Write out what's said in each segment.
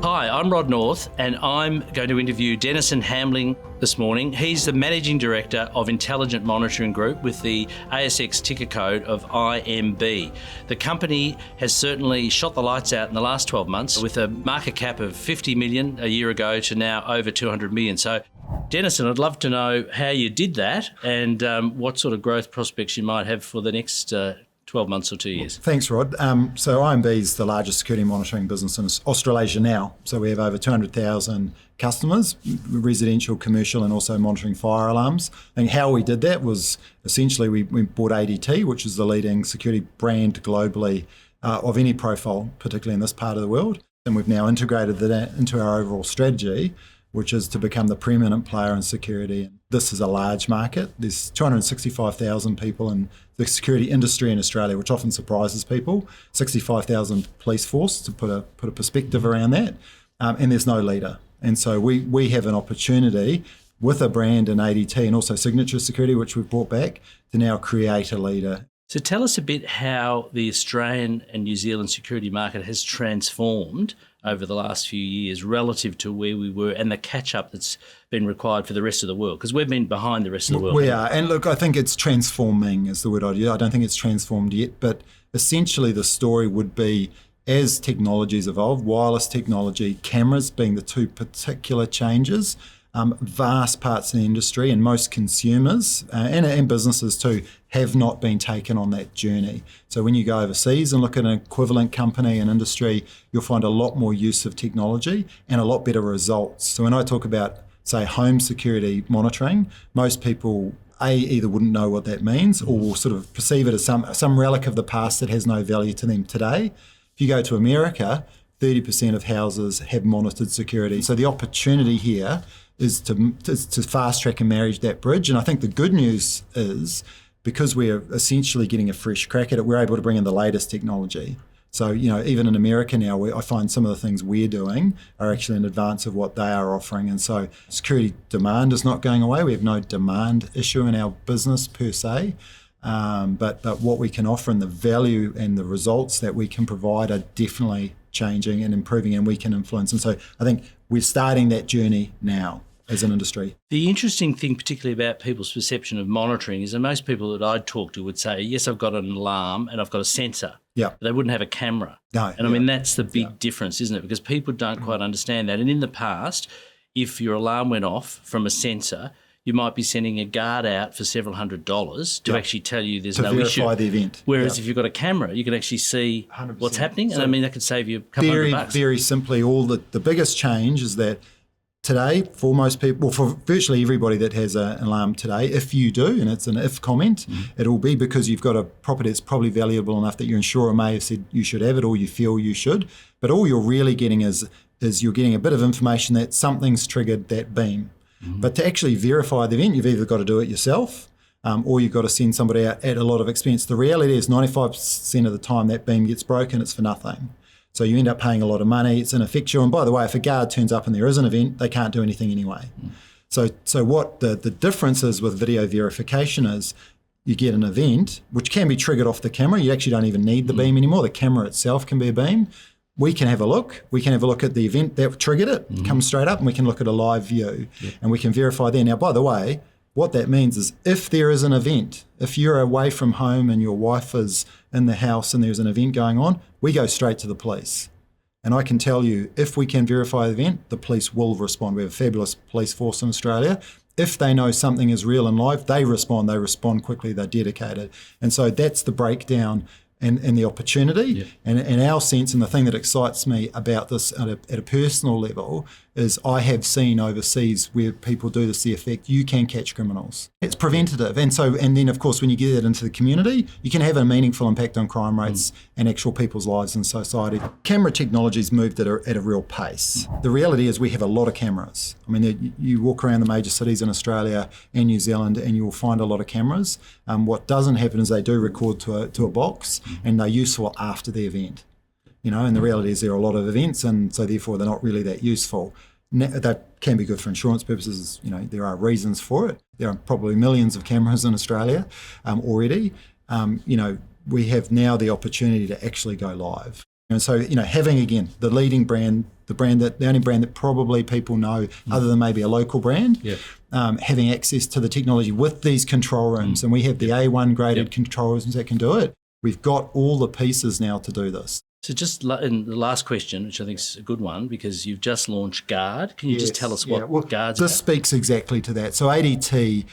Hi, I'm Rod North and I'm going to interview Dennison Hambling this morning. He's the Managing Director of Intelligent Monitoring Group with the ASX ticker code of IMB. The company has certainly shot the lights out in the last 12 months with a market cap of 50 million a year ago to now over 200 million. So Dennison, I'd love to know how you did that and what sort of growth prospects you might have for the next 12 months or 2 years. Thanks, Rod. So IMB is the largest security monitoring business in Australasia now. So we have over 200,000 customers, residential, commercial, and also monitoring fire alarms. And how we did that was essentially we bought ADT, which is the leading security brand globally of any profile, particularly in this part of the world. And we've now integrated that into our overall strategy, which is to become the preeminent player in security. This is a large market. There's 265,000 people in the security industry in Australia, which often surprises people. 65,000 police force, to put a perspective around that, and there's no leader. And so we have an opportunity with a brand in ADT and also Signature Security, which we've brought back, to now create a leader. So tell us a bit how the Australian and New Zealand security market has transformed over the last few years relative to where we were and the catch-up that's been required for the rest of the world, because we've been behind the rest of the world. We are, and look, I think it's transforming is the word I'd use. I don't think it's transformed yet, but essentially the story would be, as technologies evolve, wireless technology, cameras being the two particular changes, vast parts of the industry and most consumers and businesses too have not been taken on that journey. So when you go overseas and look at an equivalent company and industry, you'll find a lot more use of technology and a lot better results. So when I talk about, say, home security monitoring, most people either wouldn't know what that means or will sort of perceive it as some relic of the past that has no value to them today. If you go to America, 30% of houses have monitored security. So the opportunity here is to fast track and marry that bridge. And I think the good news is, because we're essentially getting a fresh crack at it, we're able to bring in the latest technology. So, even in America now, I find some of the things we're doing are actually in advance of what they are offering. And so security demand is not going away. We have no demand issue in our business per se. But what we can offer and the value and the results that we can provide are definitely changing and improving, and we can influence. And so I think we're starting that journey now as an industry. The interesting thing, particularly about people's perception of monitoring, is that most people that I'd talk to would say, yes, I've got an alarm and I've got a sensor. Yeah. But they wouldn't have a camera. No. And I mean, that's the big difference, isn't it? Because people don't quite understand that. And in the past, if your alarm went off from a sensor, you might be sending a guard out for several $100s to actually tell you there's no issue. To verify the event. Whereas if you've got a camera, you can actually see 100%. What's happening. And I mean, that could save you a couple $100. Very simply, the biggest change is that today, for most people, for virtually everybody that has an alarm today, if you do, and it's an if comment, it will be because you've got a property that's probably valuable enough that your insurer may have said you should have it or you feel you should. But all you're really getting is you're getting a bit of information that something's triggered that beam. But to actually verify the event, you've either got to do it yourself or you've got to send somebody out at a lot of expense. The reality is 95% of the time that beam gets broken, it's for nothing. So you end up paying a lot of money, it's ineffectual. And by the way, if a guard turns up and there is an event, they can't do anything anyway. So what the difference is with video verification is you get an event, which can be triggered off the camera. You actually don't even need the beam anymore. The camera itself can be a beam. We can have a look. We can have a look at the event that triggered it, comes straight up, and we can look at a live view and we can verify there. Now, by the way, what that means is if there is an event, if you're away from home and your wife is in the house and there's an event going on, we go straight to the police. And I can tell you, if we can verify the event, the police will respond. We have a fabulous police force in Australia. If they know something is real and live, they respond quickly, they're dedicated. And so that's the breakdown and the opportunity. And our sense, and the thing that excites me about this at a personal level, is I have seen overseas where people do this, the effect, you can catch criminals. It's preventative. And then of course, when you get it into the community, you can have a meaningful impact on crime rates and actual people's lives in society. Camera technology's moved at a real pace. The reality is we have a lot of cameras. I mean, you walk around the major cities in Australia and New Zealand and you will find a lot of cameras. What doesn't happen is they do record to a box and they're useful after the event. And the reality is there are a lot of events, and so therefore they're not really that useful. That can be good for insurance purposes. There are reasons for it. There are probably millions of cameras in Australia already. We have now the opportunity to actually go live. And so, having, again, the leading brand, the only brand that probably people know other than maybe a local brand, having access to the technology with these control rooms, and we have the A1 graded control rooms that can do it. We've got all the pieces now to do this. So just in the last question, which I think is a good one, because you've just launched Guard. Can you just tell us what Guard's This about? speaks exactly to that. So ADT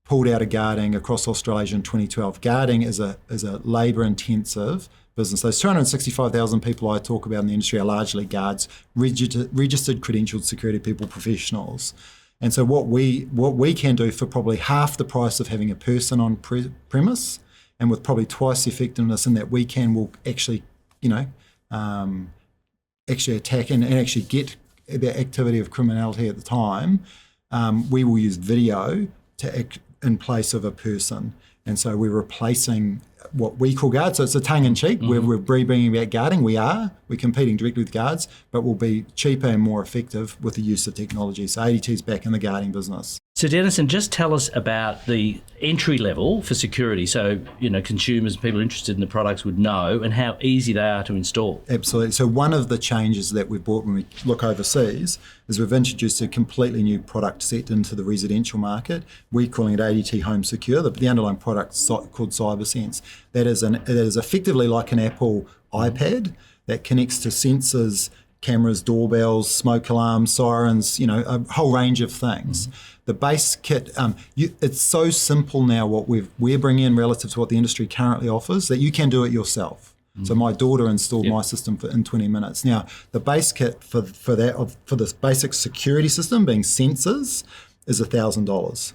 pulled out of guarding across Australasia in 2012. Guarding is a labour-intensive business. Those 265,000 people I talk about in the industry are largely guards, registered, credentialed security people, professionals. And so what we can do for probably half the price of having a person on premise, and with probably twice the effectiveness in that will actually actually attack and actually get the activity of criminality at the time, we will use video in place of a person. And so we're replacing what we call guards. So it's a tongue-in-cheek. We're bringing back guarding. We're competing directly with guards, but we'll be cheaper and more effective with the use of technology. So ADT's back in the guarding business. So Dennison, just tell us about the entry level for security, so consumers and people interested in the products would know, and how easy they are to install. Absolutely. So one of the changes that we've brought when we look overseas is we've introduced a completely new product set into the residential market. We're calling it ADT Home Secure. The underlying product's called CyberSense. That is effectively like an Apple iPad that connects to sensors, cameras, doorbells, smoke alarms, sirens, a whole range of things. The base kit, it's so simple now what we're bringing in relative to what the industry currently offers that you can do it yourself. So my daughter installed my system in 20 minutes. Now, the base kit for this basic security system, being sensors, is $1,000.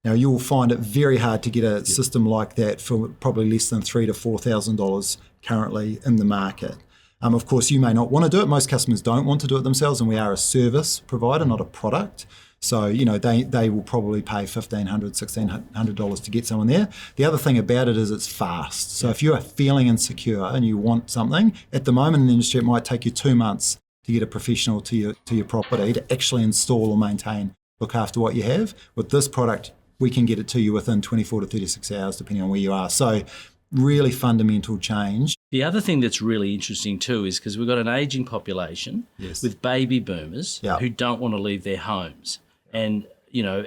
Now, you will find it very hard to get a system like that for probably less than $3,000 to $4,000 currently in the market. Of course, you may not want to do it. Most customers don't want to do it themselves, and we are a service provider, not a product. So, they will probably pay $1,500, $1,600 to get someone there. The other thing about it is it's fast. So if you are feeling insecure and you want something, at the moment in the industry, it might take you 2 months to get a professional to your property to actually install or maintain, look after what you have. With this product, we can get it to you within 24 to 36 hours, depending on where you are. So really fundamental change. The other thing that's really interesting too is because we've got an ageing population with baby boomers who don't want to leave their homes. And,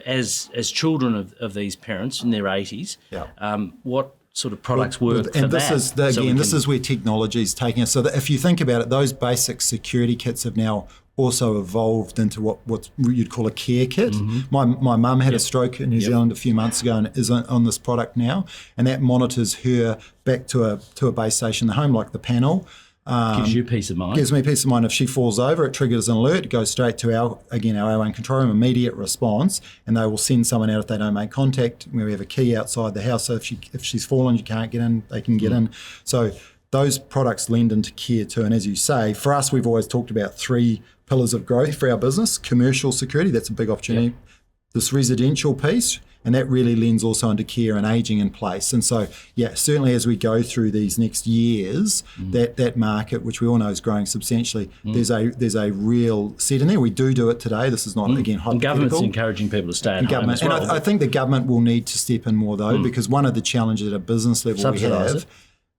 as children of these parents in their 80s, what sort of products work for that? This is where technology is taking us. So that if you think about it, those basic security kits have now also evolved into what you'd call a care kit. My mum had a stroke in New Zealand a few months ago and is on this product now, and that monitors her back to a base station in the home, like the panel. Gives you peace of mind. Gives me peace of mind. If she falls over, it triggers an alert. It goes straight to our A1 control room, immediate response, and they will send someone out if they don't make contact. We have a key outside the house, so if she's fallen, you can't get in, they can get in. So those products lend into care too. And as you say, for us, we've always talked about 3 pillars of growth for our business. Commercial security, that's a big opportunity. This residential piece, and that really lends also into care and ageing in place. And so, certainly as we go through these next years, that market, which we all know is growing substantially, there's a real set in there. We do it today. This is not, again, hypothetical. And government's encouraging people to stay at home as well. And I think the government will need to step in more, though, because one of the challenges at a business level we have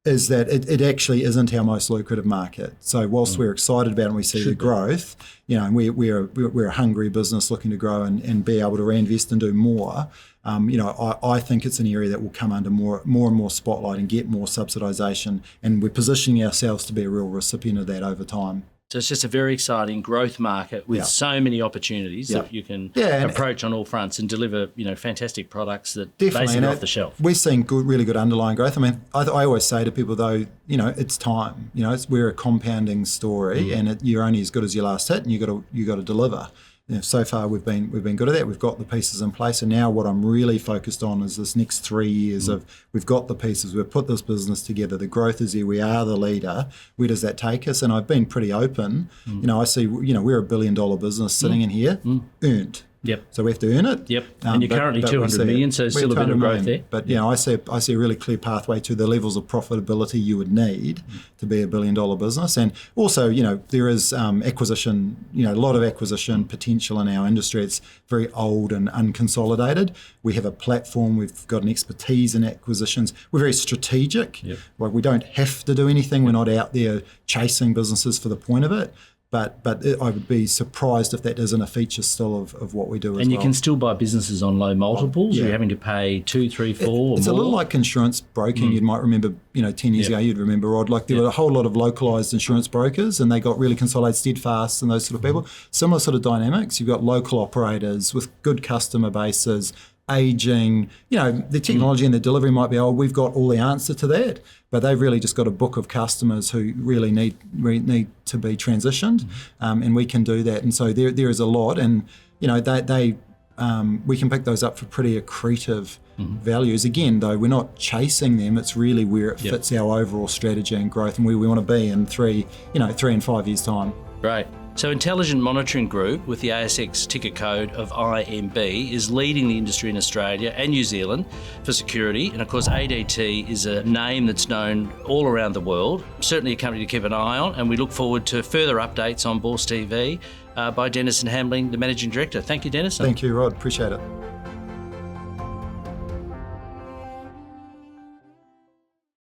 is that it actually isn't our most lucrative market. So whilst we're excited about it and we see the growth, and we're a hungry business looking to grow and be able to reinvest and do more, I think it's an area that will come under more and more spotlight and get more subsidisation, and we're positioning ourselves to be a real recipient of that over time. So it's just a very exciting growth market with so many opportunities that you can approach on all fronts and deliver, fantastic products that basically off the shelf. We're seeing really good underlying growth. I mean, I always say to people though, it's time. We're a compounding story, and you're only as good as your last hit, and you got to deliver. So far we've been good at that. We've got the pieces in place, and now what I'm really focused on is this next 3 years of we've got the pieces, we've put this business together, the growth is there, we are the leader. Where does that take us? And I've been pretty open. I see, we're $1 billion business sitting in here, earned. Yep. So we have to earn it. Yep. And you're currently 200 million, so still a bit of growth there. But I see a really clear pathway to the levels of profitability you would need to be $1 billion business. And also, there is acquisition, a lot of acquisition potential in our industry. It's very old and unconsolidated. We have a platform. We've got an expertise in acquisitions. We're very strategic. Yep. Like we don't have to do anything. We're not out there chasing businesses for the point of it. But I would be surprised if that isn't a feature still of what we do as well. And you can still buy businesses on low multiples. You're having to pay 2, 3, 4 It's or a more. little like insurance broking. You might remember, 10 years ago, you'd remember, Rod, like there were a whole lot of localised insurance brokers and they got really consolidated, Steadfast and those sort of people. Similar sort of dynamics. You've got local operators with good customer bases, aging, the technology and the delivery might be old. We've got all the answer to that, but they've really just got a book of customers who really need to be transitioned, and we can do that. And so there is a lot, and we can pick those up for pretty accretive values. Again, though, we're not chasing them. It's really where it fits our overall strategy and growth, and where we want to be in 3 and 5 years' time. Right. So Intelligent Monitoring Group, with the ASX ticker code of IMB, is leading the industry in Australia and New Zealand for security. And of course, ADT is a name that's known all around the world. Certainly a company to keep an eye on, and we look forward to further updates on BourseTV by Dennison Hambling, the Managing Director. Thank you, Dennison. Thank you, Rod. Appreciate it.